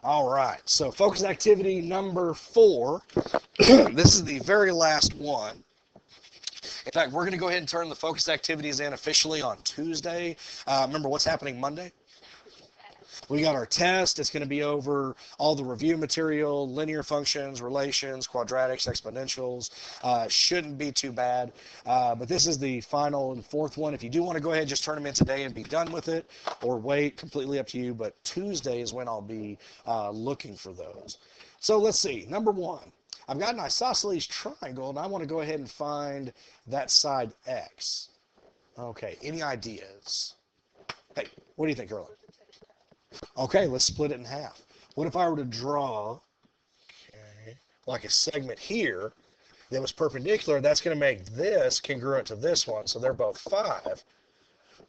All right, so focus activity number 4. This is the very last one. In fact, we're going to go ahead and turn the focus activities in officially on Tuesday. Remember what's happening Monday? We got our test. It's going to be over all the review material, linear functions, relations, quadratics, exponentials. Shouldn't be too bad. But this is the final and 4th one. If you do want to go ahead, just turn them in today and be done with it, or wait, completely up to you. But Tuesday is when I'll be looking for those. So let's see. Number 1. I've got an isosceles triangle, and I want to go ahead and find that side x. Okay, any ideas? Hey, what do you think, Carla? Okay, let's split it in half. What if I were to draw, okay, like a segment here that was perpendicular? That's going to make this congruent to this one, so they're both 5.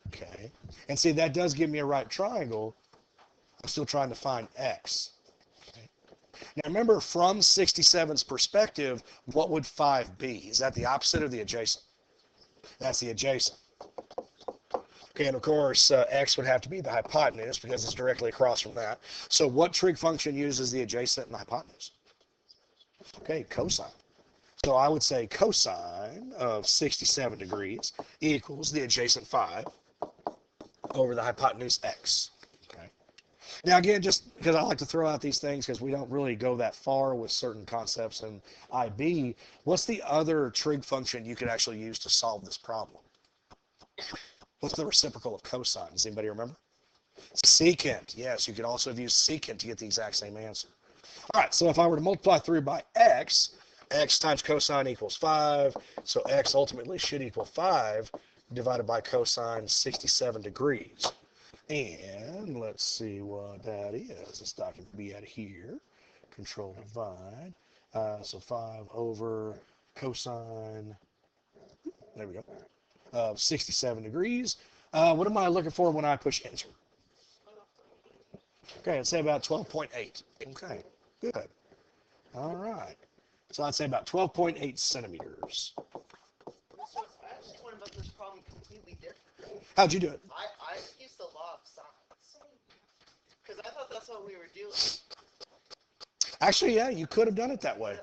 Okay, and see, that does give me a right triangle. I'm still trying to find x. Okay. Now remember, from 67's perspective, what would 5 be? Is that the opposite or the adjacent? That's the adjacent. Okay, and of course, x would have to be the hypotenuse because it's directly across from that. So what trig function uses the adjacent and the hypotenuse? Okay, cosine. So I would say cosine of 67 degrees equals the adjacent 5 over the hypotenuse x. Okay. Now again, just because I like to throw out these things because we don't really go that far with certain concepts in IB, what's the other trig function you could actually use to solve this problem? What's the reciprocal of cosine? Does anybody remember? Secant. Yes, you could also have used secant to get the exact same answer. All right, so if I were to multiply through by x, x times cosine equals 5. So x ultimately should equal 5 divided by cosine 67 degrees. And let's see what that is. It's not going to be out of here. Control divide. So 5 over cosine. There we go. Of 67 degrees. What am I looking for when I push enter? Okay, let's say about 12.8. Okay, good. All right. So I'd say about 12.8 centimeters. I actually went about this problem completely different. How'd you do it? I used the law of sines. Because I thought that's what we were doing. Actually, yeah, you could have done it that way.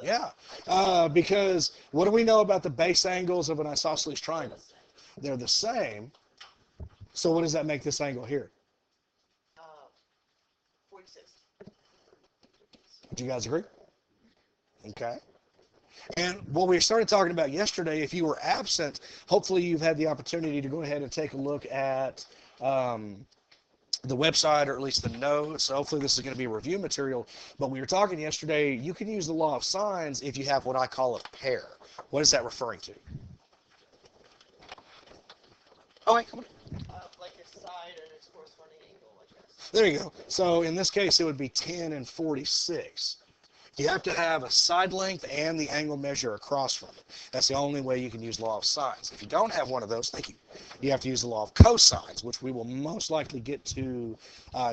Yeah. Yeah, because what do we know about the base angles of an isosceles triangle? They're the same. So what does that make this angle here? 46. Do you guys agree? Okay. And what we started talking about yesterday, if you were absent, hopefully you've had the opportunity to go ahead and take a look at the website, or at least the notes. So hopefully this is going to be review material. But we were talking yesterday, you can use the law of sines if you have what I call a pair. What is that referring to? Oh, wait, come on. Like a side and its corresponding angle, I guess. There you go. So in this case, it would be 10 and 46. You have to have a side length and the angle measure across from it. That's the only way you can use law of sines. If you don't have one of those, thank you. You have to use the law of cosines, which we will most likely get to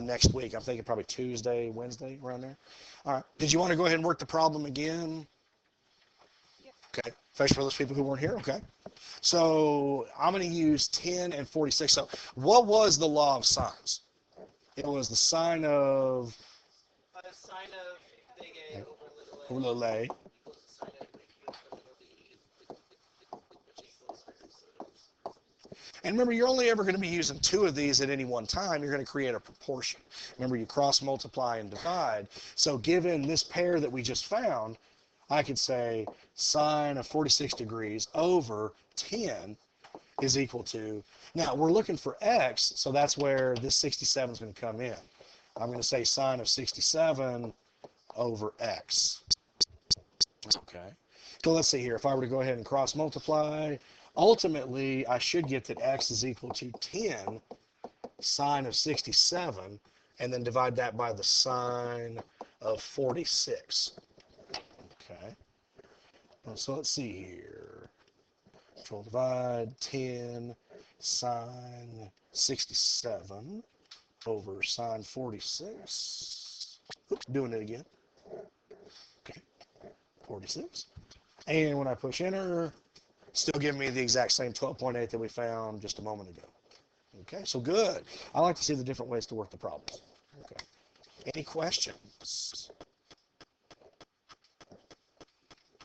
next week. I'm thinking probably Tuesday, Wednesday, around there. All right. Did you want to go ahead and work the problem again? Yeah. Okay. Especially for those people who weren't here. Okay. So I'm going to use 10 and 46. So what was the law of sines? It was the sine of Sine of big A over little a. equals the sine of big Q over little b, which is the sine of sines. And remember, you're only ever going to be using 2 of these at any one time. You're going to create a proportion. Remember, you cross multiply and divide. So given this pair that we just found, I could say sine of 46 degrees over 10 is equal to, now we're looking for x, so that's where this 67 is going to come in. I'm going to say sine of 67 over x. Okay. So let's see here. If I were to go ahead and cross multiply, ultimately I should get that x is equal to 10 sine of 67, and then divide that by the sine of 46. Okay. So let's see here. Control divide 10 sine 67 over sine 46. Oops, doing it again. Okay, 46. And when I push enter, still giving me the exact same 12.8 that we found just a moment ago. Okay, so good. I like to see the different ways to work the problem. Okay. Any questions?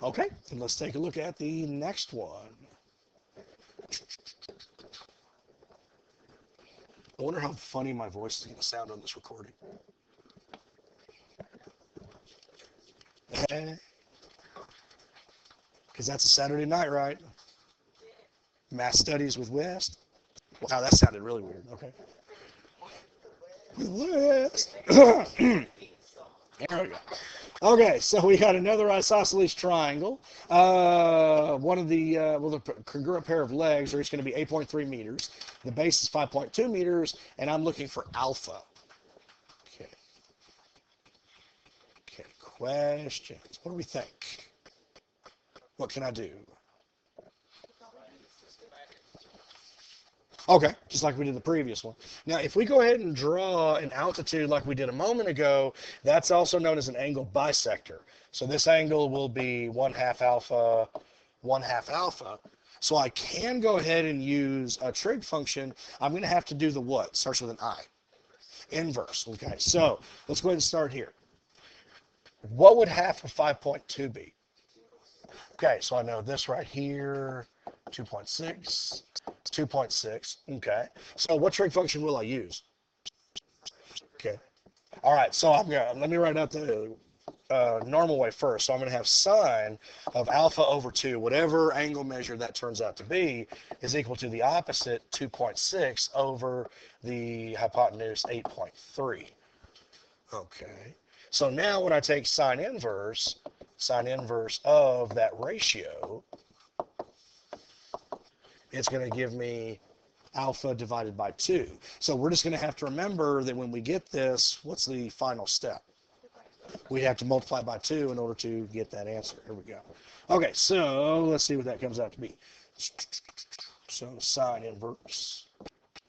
Okay, then let's take a look at the next one. I wonder how funny my voice is going to sound on this recording. Because that's a Saturday night, right? Math studies with West. Wow, that sounded really weird. Okay. With West. There we go. Okay, so we got another isosceles triangle. One of the, the congruent pair of legs are each going to be 8.3 meters. The base is 5.2 meters, and I'm looking for alpha. Okay. Okay, questions. What do we think? What can I do? Okay, just like we did the previous one. Now, if we go ahead and draw an altitude like we did a moment ago, that's also known as an angle bisector. So this angle will be 1/2 alpha, 1/2 alpha. So I can go ahead and use a trig function. I'm going to have to do the what? Starts with an I. Inverse. Okay, so let's go ahead and start here. What would half of 5.2 be? Okay, so I know this right here, 2.6. 2.6. Okay. So what trig function will I use? Okay. All right. So let me write out the normal way first. So I'm going to have sine of alpha over 2, whatever angle measure that turns out to be, is equal to the opposite 2.6 over the hypotenuse 8.3. Okay. So now when I take sine inverse of that ratio, it's going to give me alpha divided by 2. So we're just going to have to remember that when we get this, what's the final step? We have to multiply by 2 in order to get that answer. Here we go. Okay, so let's see what that comes out to be. So sine inverse.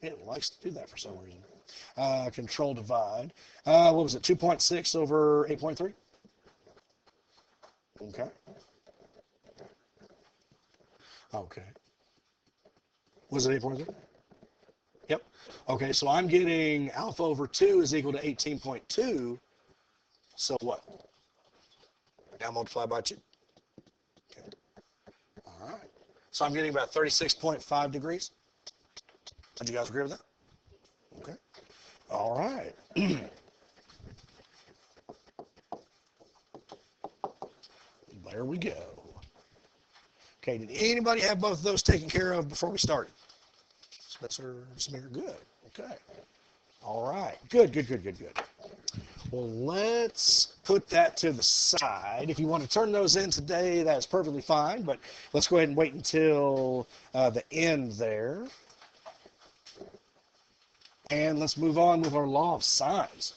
It likes to do that for some reason. Control divide. What was it? 2.6 over 8.3? Okay. Okay. Was it 8.3? Yep. Okay, so I'm getting alpha over 2 is equal to 18.2. So what? Now multiply by 2. Okay. All right. So I'm getting about 36.5 degrees. Did you guys agree with that? Okay. All right. There we go. Okay, did anybody have both of those taken care of before we started? Spencer, Samir, good. Okay. All right. Good. Well, let's put that to the side. If you want to turn those in today, that's perfectly fine, but let's go ahead and wait until the end there. And let's move on with our law of sines.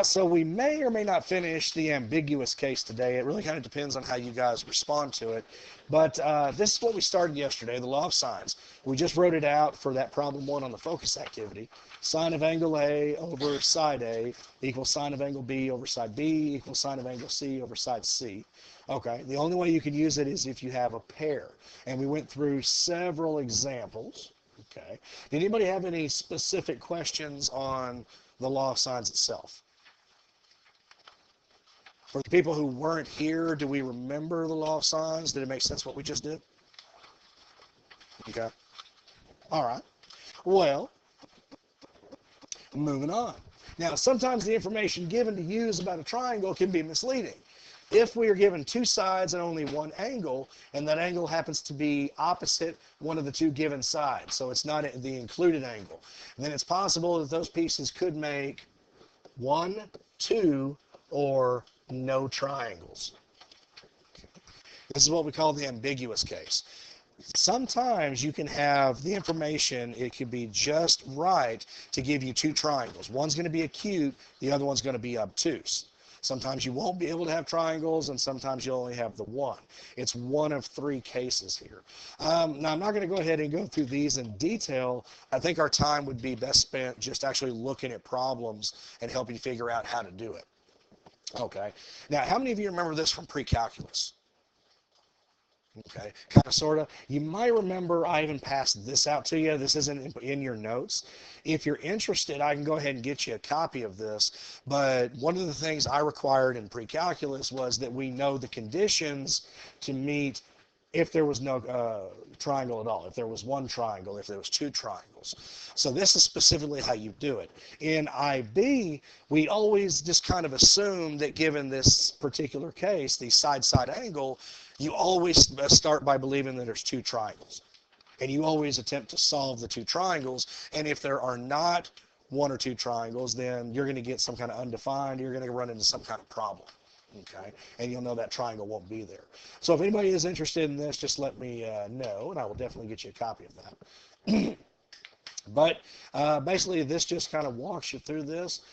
So we may or may not finish the ambiguous case today. It really kind of depends on how you guys respond to it. But this is what we started yesterday, the law of sines. We just wrote it out for that problem 1 on the focus activity. Sine of angle A over side A equals sine of angle B over side B equals sine of angle C over side C. Okay, the only way you can use it is if you have a pair. And we went through several examples. Okay, did anybody have any specific questions on the law of sines itself? For the people who weren't here, do we remember the law of sines? Did it make sense what we just did? Okay. All right. Well, moving on. Now, sometimes the information given to use about a triangle can be misleading. If we are given 2 sides and only 1 angle, and that angle happens to be opposite one of the 2 given sides, so it's not the included angle, then it's possible that those pieces could make 1, 2, or no triangles. This is what we call the ambiguous case. Sometimes you can have the information, it could be just right to give you 2 triangles. One's going to be acute, the other one's going to be obtuse. Sometimes you won't be able to have triangles, and sometimes you'll only have the 1. It's one of 3 cases here. Now, I'm not going to go ahead and go through these in detail. I think our time would be best spent just actually looking at problems and helping you figure out how to do it. Okay. Now, how many of you remember this from pre-calculus? Okay, kind of, sort of. You might remember I even passed this out to you. This isn't in your notes. If you're interested, I can go ahead and get you a copy of this. But one of the things I required in pre-calculus was that we know the conditions to meet if there was no triangle at all, if there was one triangle, if there was two triangles. So this is specifically how you do it. In IB, we always just kind of assume that given this particular case, the side-side angle, you always start by believing that there's two triangles. And you always attempt to solve the two triangles. And if there are not one or two triangles, then you're going to get some kind of undefined, you're going to run into some kind of problem. Okay, and you'll know that triangle won't be there. So if anybody is interested in this, just let me know, and I will definitely get you a copy of that. But basically, this just kind of walks you through this.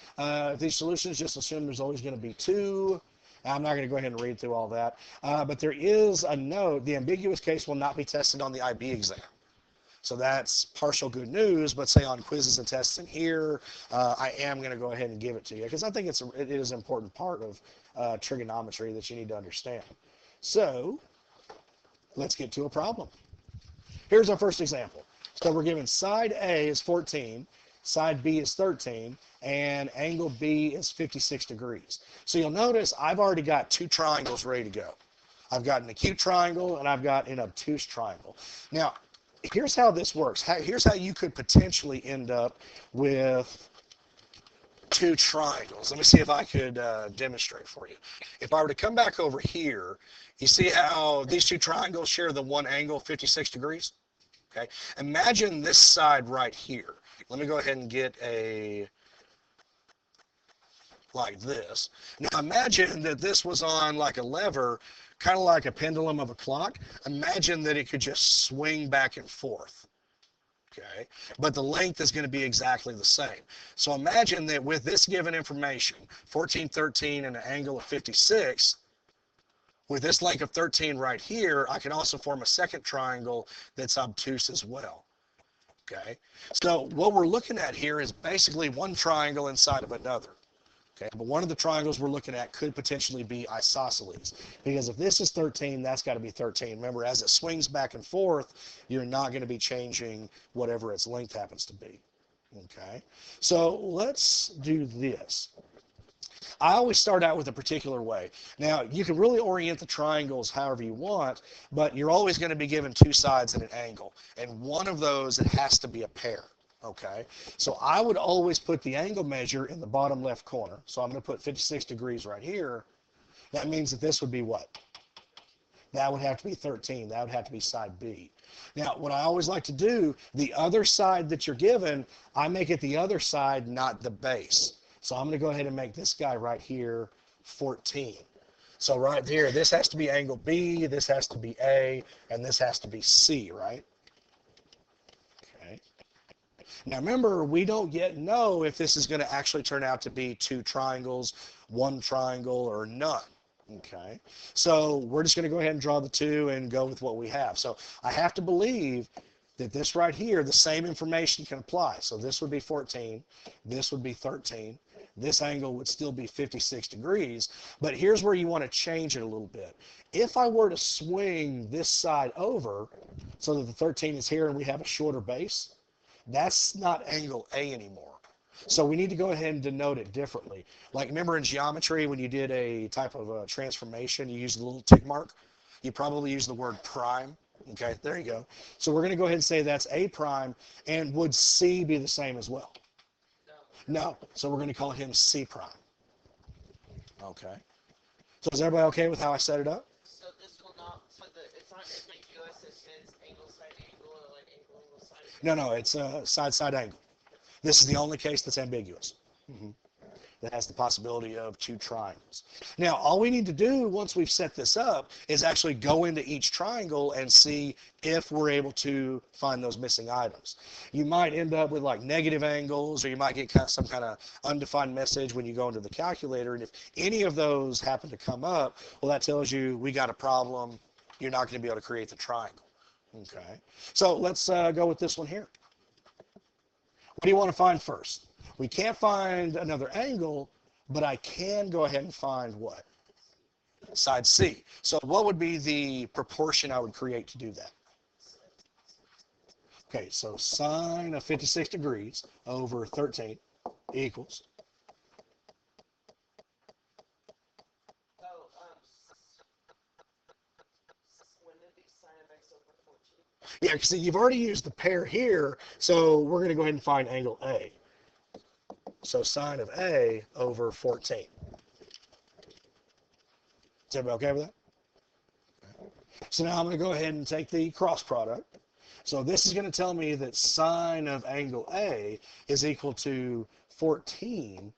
These solutions, just assume there's always going to be two. I'm not going to go ahead and read through all that. But there is a note. The ambiguous case will not be tested on the IB exam. So that's partial good news, but say on quizzes and tests in here, I am going to go ahead and give it to you because I think it is an important part of trigonometry that you need to understand. So let's get to a problem. Here's our first example. So we're given side A is 14, side B is 13, and angle B is 56 degrees. So you'll notice I've already got two triangles ready to go. I've got an acute triangle and I've got an obtuse triangle. Now, here's how this works. Here's how you could potentially end up with two triangles. Let me see if I could demonstrate for you. If I were to come back over here, you see how these two triangles share the one angle, 56 degrees? Okay. Imagine this side right here. Let me go ahead and get a like this. Now imagine that this was on like a lever, kind of like a pendulum of a clock. Imagine that it could just swing back and forth. Okay, but the length is going to be exactly the same. So imagine that with this given information, 14, 13, and an angle of 56, with this length of 13 right here, I can also form a second triangle that's obtuse as well. Okay, so what we're looking at here is basically one triangle inside of another. Okay, but one of the triangles we're looking at could potentially be isosceles, because if this is 13, that's got to be 13. Remember, as it swings back and forth, you're not going to be changing whatever its length happens to be. Okay, so let's do this. I always start out with a particular way. Now, you can really orient the triangles however you want, but you're always going to be given two sides at an angle, and one of those, it has to be a pair. Okay, so I would always put the angle measure in the bottom left corner. So I'm going to put 56 degrees right here. That means that this would be what? That would have to be 13. That would have to be side B. Now, what I always like to do, the other side that you're given, I make it the other side, not the base. So I'm going to go ahead and make this guy right here 14. So right here, this has to be angle B, this has to be A, and this has to be C, right? Okay. Now remember, we don't yet know if this is going to actually turn out to be two triangles, one triangle, or none. Okay, so we're just going to go ahead and draw the two and go with what we have. So I have to believe that this right here, the same information can apply. So this would be 14, this would be 13, this angle would still be 56 degrees, but here's where you want to change it a little bit. If I were to swing this side over so that the 13 is here and we have a shorter base, that's not angle A anymore. So we need to go ahead and denote it differently. Like remember in geometry when you did a type of transformation, you used a little tick mark. You probably use the word prime. Okay, there you go. So we're going to go ahead and say that's A prime, and would C be the same as well? No. So we're going to call him C prime. Okay. So is everybody okay with how I set it up? So this will not, so it's not ambiguous, it says angle side angle or like angle side. No, it's a side angle. This is the only case that's ambiguous. That has the possibility of two triangles. Now, all we need to do once we've set this up is actually go into each triangle and see if we're able to find those missing items. You might end up with like negative angles, or you might get some kind of undefined message when you go into the calculator, and if any of those happen to come up, well, that tells you we got a problem. You're not going to be able to create the triangle. Okay, so let's go with this one here. What do you want to find first? We can't find another angle, but I can go ahead and find what? side C. So what would be the proportion I would create to do that? Okay, so sine of 56 degrees over 13 equals. When did the sine of x over 14? Yeah, because you've already used the pair here, so we're going to go ahead and find angle A. So sine of A over 14. Is everybody okay with that? So now I'm going to go ahead and take the cross product. So this is going to tell me that sine of angle A is equal to 14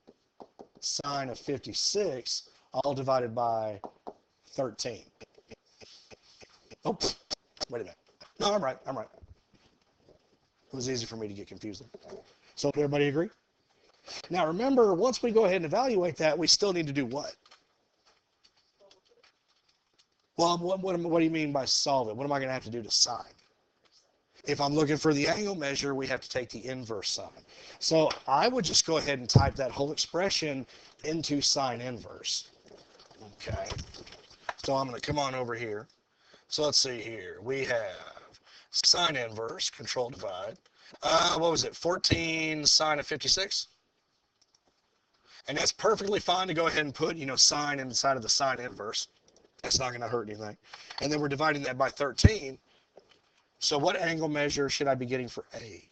sine of 56, all divided by 13. Oh, wait a minute. No, I'm right. It was easy for me to get confused. So did everybody agree? Now remember, once we go ahead and evaluate that, we still need to do what? Well, what do you mean by solve it? What am I going to have to do to sine? If I'm looking for the angle measure, we have to take the inverse sine. So I would just go ahead and type that whole expression into sine inverse. Okay. So I'm going to come on over here. So let's see here. We have sine inverse, control divide. What was it? 14 sine of 56? And that's perfectly fine to go ahead and put, sine inside of the sine inverse. That's not going to hurt anything. And then we're dividing that by 13. So what angle measure should I be getting for A?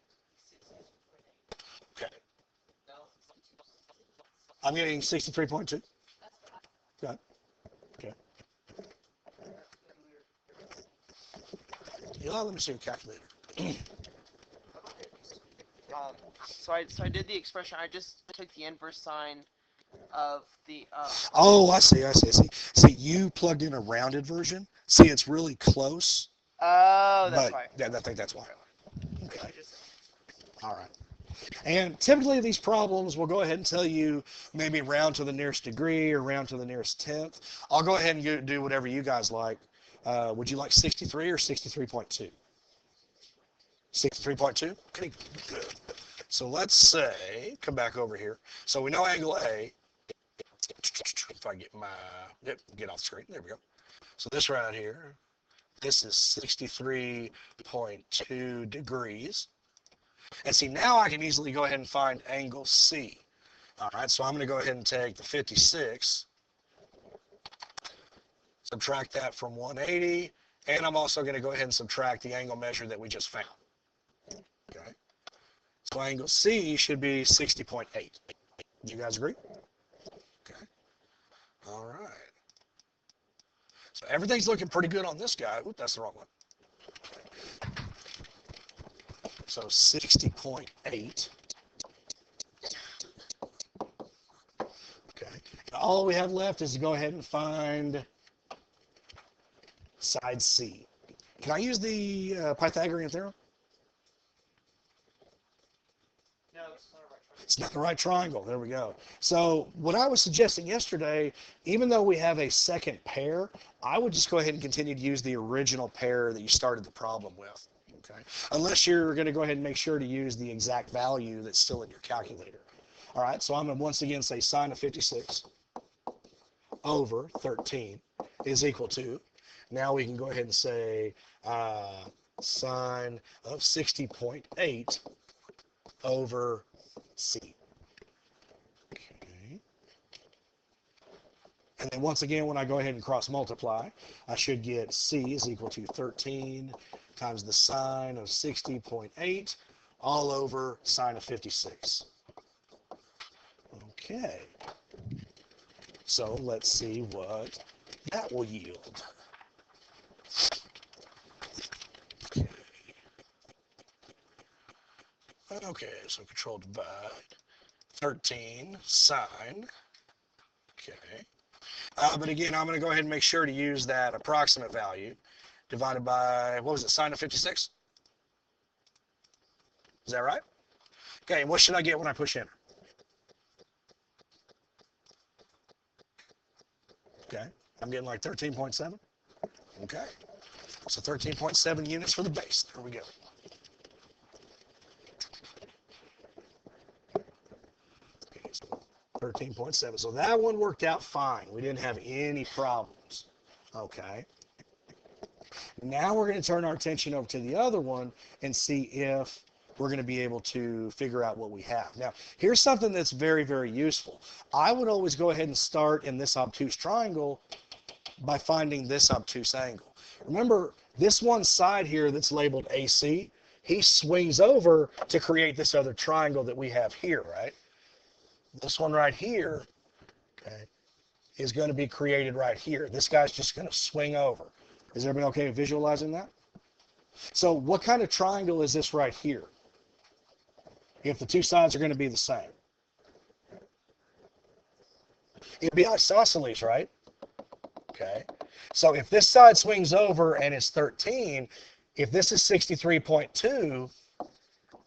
Okay. I'm getting 63.2. Okay. Okay. Let me see your calculator. So I did the expression. I just took the inverse sine of the. Oh, I see. See, you plugged in a rounded version. See, it's really close. Oh, that's but why. I think that's why. Okay. All right. And typically these problems will go ahead and tell you maybe round to the nearest degree or round to the nearest tenth. I'll go ahead and do whatever you guys like. Would you like 63 or 63.2? 63.2? Okay, good. So let's say, come back over here. So we know angle A. If I get off the screen. There we go. So this right here, this is 63.2 degrees. And see, now I can easily go ahead and find angle C. All right, so I'm going to go ahead and take the 56, subtract that from 180, and I'm also going to go ahead and subtract the angle measure that we just found. Okay. So angle C should be 60.8. You guys agree? Okay. All right. So everything's looking pretty good on this guy. Oop, that's the wrong one. So 60.8. Okay. All we have left is to go ahead and find side C. Can I use the Pythagorean theorem? No, it's not a right triangle. It's not the right triangle. There we go. So what I was suggesting yesterday, even though we have a second pair, I would just go ahead and continue to use the original pair that you started the problem with. Okay. Unless you're going to go ahead and make sure to use the exact value that's still in your calculator. All right. So I'm going to once again say sine of 56 over 13 is equal to. Now we can go ahead and say sine of 60.8 over C. Okay. And then once again, when I go ahead and cross multiply, I should get C is equal to 13 times the sine of 60.8 all over sine of 56. Okay. So let's see what that will yield. Okay, so control divide. 13 sine. Okay. But again, I'm going to go ahead and make sure to use that approximate value divided by, what was it, sine of 56? Is that right? Okay, and what should I get when I push enter? Okay, I'm getting like 13.7. Okay, so 13.7 units for the base. There we go. Okay, so 13.7. So that one worked out fine. We didn't have any problems. Okay. Now we're going to turn our attention over to the other one and see if we're going to be able to figure out what we have. Now, here's something that's very, very useful. I would always go ahead and start in this obtuse triangle by finding this obtuse angle. Remember, this one side here that's labeled AC, he swings over to create this other triangle that we have here, right? This one right here, okay, is going to be created right here. This guy's just going to swing over. Is everybody okay with visualizing that? So what kind of triangle is this right here? If the two sides are going to be the same. It'd be isosceles, right? Okay. So if this side swings over and it's 13, if this is 63.2,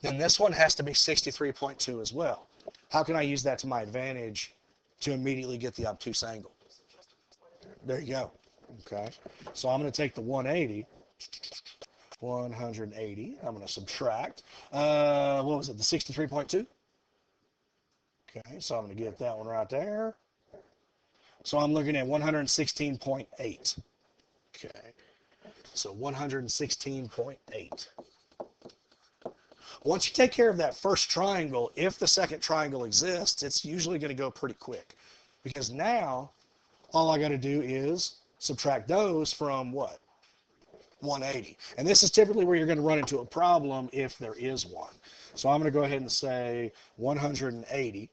then this one has to be 63.2 as well. How can I use that to my advantage to immediately get the obtuse angle? There you go. Okay. So I'm going to take the 180. 180. I'm going to subtract. What was it? The 63.2? Okay. So I'm going to get that one right there. So I'm looking at 116.8. Okay. So 116.8. Once you take care of that first triangle, if the second triangle exists, it's usually going to go pretty quick. Because now, all I got to do is subtract those from what? 180. And this is typically where you're going to run into a problem if there is one. So I'm going to go ahead and say 180,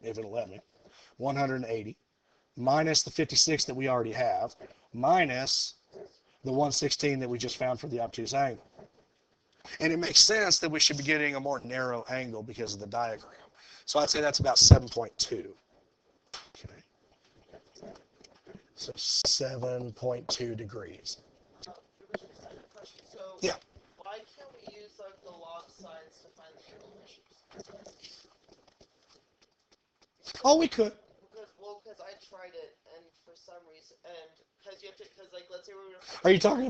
if it'll let me, 180, minus the 56 that we already have, minus the 116 that we just found for the obtuse angle. And it makes sense that we should be getting a more narrow angle because of the diagram. So I'd say that's about 7.2. Okay. So 7.2 degrees. So Yeah. why can't we use like the log sides to find the angle measures? Oh, we could. Because I tried it and for some reason, and because you have to, because like let's say we were. Are you talking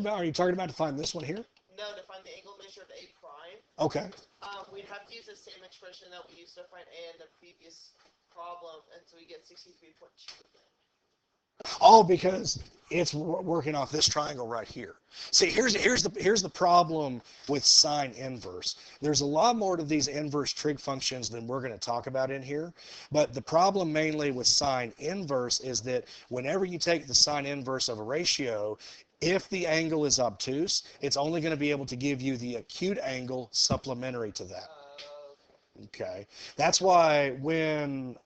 about to find this one here? No, to find the angle measure of A prime. Okay. We'd have to use the same expression that we used to find A in the previous problem, and so we get 63.2 again. Oh, because it's working off this triangle right here. See, here's the problem with sine inverse. There's a lot more to these inverse trig functions than we're going to talk about in here. But the problem mainly with sine inverse is that whenever you take the sine inverse of a ratio, if the angle is obtuse, it's only going to be able to give you the acute angle supplementary to that. Okay. That's why when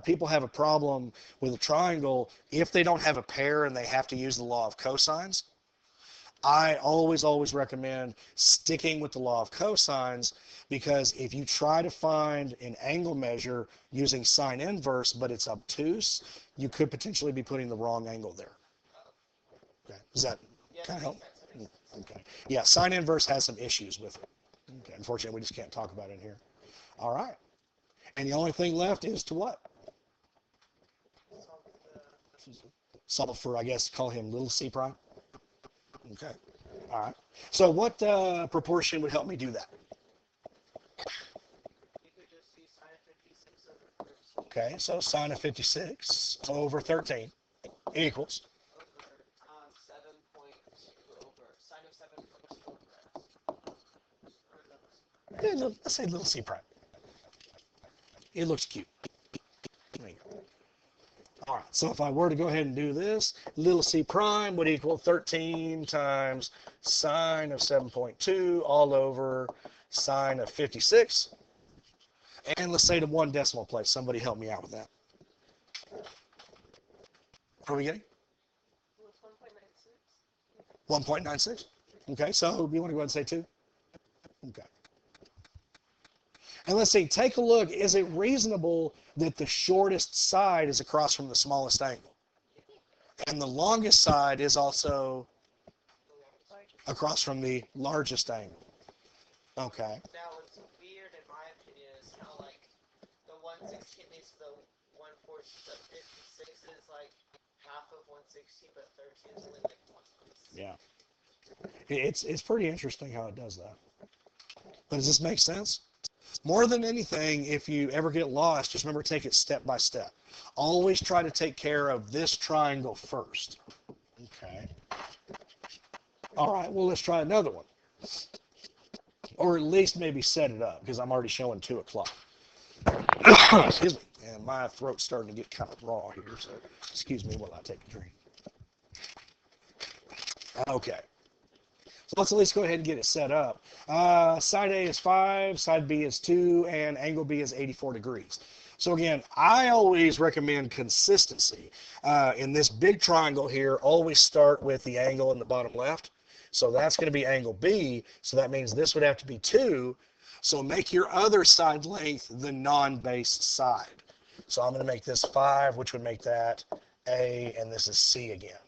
people have a problem with a triangle, if they don't have a pair and they have to use the law of cosines, I always recommend sticking with the law of cosines, because if you try to find an angle measure using sine inverse but it's obtuse, you could potentially be putting the wrong angle there. Okay. Does that kind of help? Okay. Yeah, sine inverse has some issues with it. Okay. Unfortunately, we just can't talk about it in here. All right. And the only thing left is to what? Solve for, I guess, call him little c prime. Okay. All right. So what proportion would help me do that? You could just use sine of 56 over 13. Okay. So sine of 56 over 13 equals? Over 7.2 over, sine of 7.2 over x. Let's say little c prime. It looks cute. There you go. All right, so if I were to go ahead and do this, little c prime would equal 13 times sine of 7.2 all over sine of 56. And let's say to one decimal place. Somebody help me out with that. What are we getting? 1.96. Okay, so you want to go ahead and say 2? Okay. And let's see, take a look. Is it reasonable that the shortest side is across from the smallest angle? And the longest side is also across from the largest angle. Okay. Now, what's weird in my opinion is how like the 116 is the 140, the 56 is like half of 116, but 13 is only like 1. Yeah. It's pretty interesting how it does that. But does this make sense? more than anything, if you ever get lost, just remember to take it step by step. Always try to take care of this triangle first. Okay. All right, well, let's try another one. Or at least maybe set it up, because I'm already showing 2 o'clock. Excuse me. And my throat's starting to get kind of raw here, so excuse me while I take a drink. Okay. So let's at least go ahead and get it set up. Side A is 5, side B is 2, and angle B is 84 degrees. So again, I always recommend consistency. In this big triangle here, always start with the angle in the bottom left. So that's going to be angle B. So that means this would have to be 2. So make your other side length the non-base side. So I'm going to make this 5, which would make that A, and this is C again.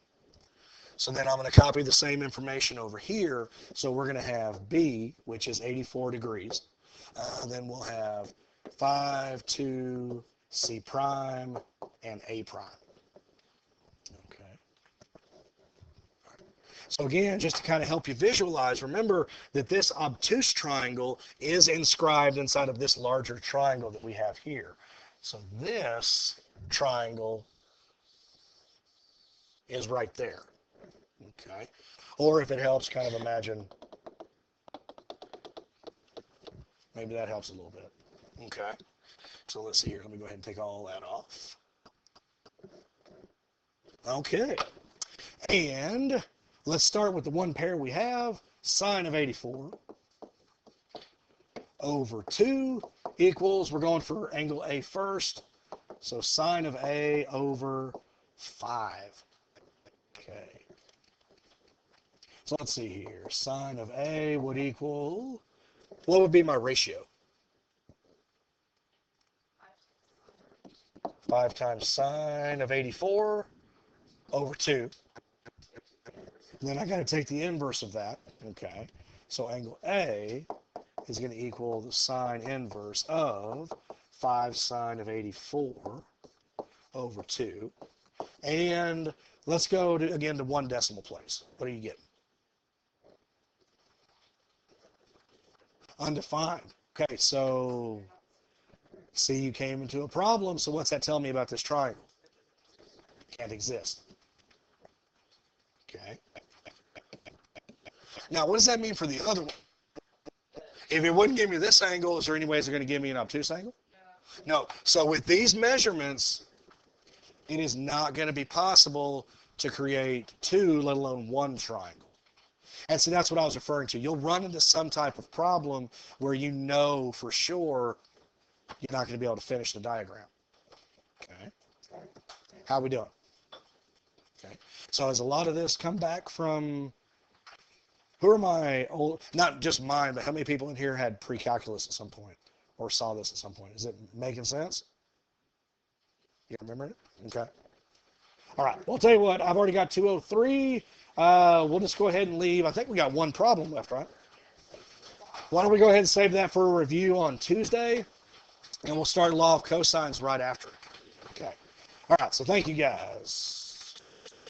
So then I'm going to copy the same information over here. So we're going to have B, which is 84 degrees. Then we'll have 5, 2, C prime, and A prime. Okay. So again, just to kind of help you visualize, remember that this obtuse triangle is inscribed inside of this larger triangle that we have here. So this triangle is right there. Okay. Or if it helps, kind of imagine, maybe that helps a little bit. Okay. So let's see here. Let me go ahead and take all that off. Okay. And let's start with the one pair we have. Sine of 84 over 2 equals, we're going for angle A first. So sine of A over 5. Okay. So let's see here. Sine of A would equal, what would be my ratio? 5 times sine of 84 over 2. And then I got to take the inverse of that. Okay. So angle A is going to equal the sine inverse of 5 sine of 84 over 2. And let's go to, again, to 1 decimal place. What are you getting? Undefined. Okay, so see, you came into a problem. So what's that tell me about this triangle? Can't exist. Okay. Now, what does that mean for the other one? If it wouldn't give me this angle, is there any ways they're going to give me an obtuse angle? No. So with these measurements, it is not going to be possible to create 2, let alone 1 triangle. And so that's what I was referring to. You'll run into some type of problem where you know for sure you're not going to be able to finish the diagram. Okay. How are we doing? Okay. So has a lot of this come back from, who are my old, not just mine, but how many people in here had pre-calculus at some point or saw this at some point? Is it making sense? You remember it? Okay. All right. Well, I'll tell you what, I've already got 203. We'll just go ahead and leave. I think we got 1 problem left, right? Why don't we go ahead and save that for a review on Tuesday, and we'll start law of cosines right after it. Okay. All right. So thank you, guys.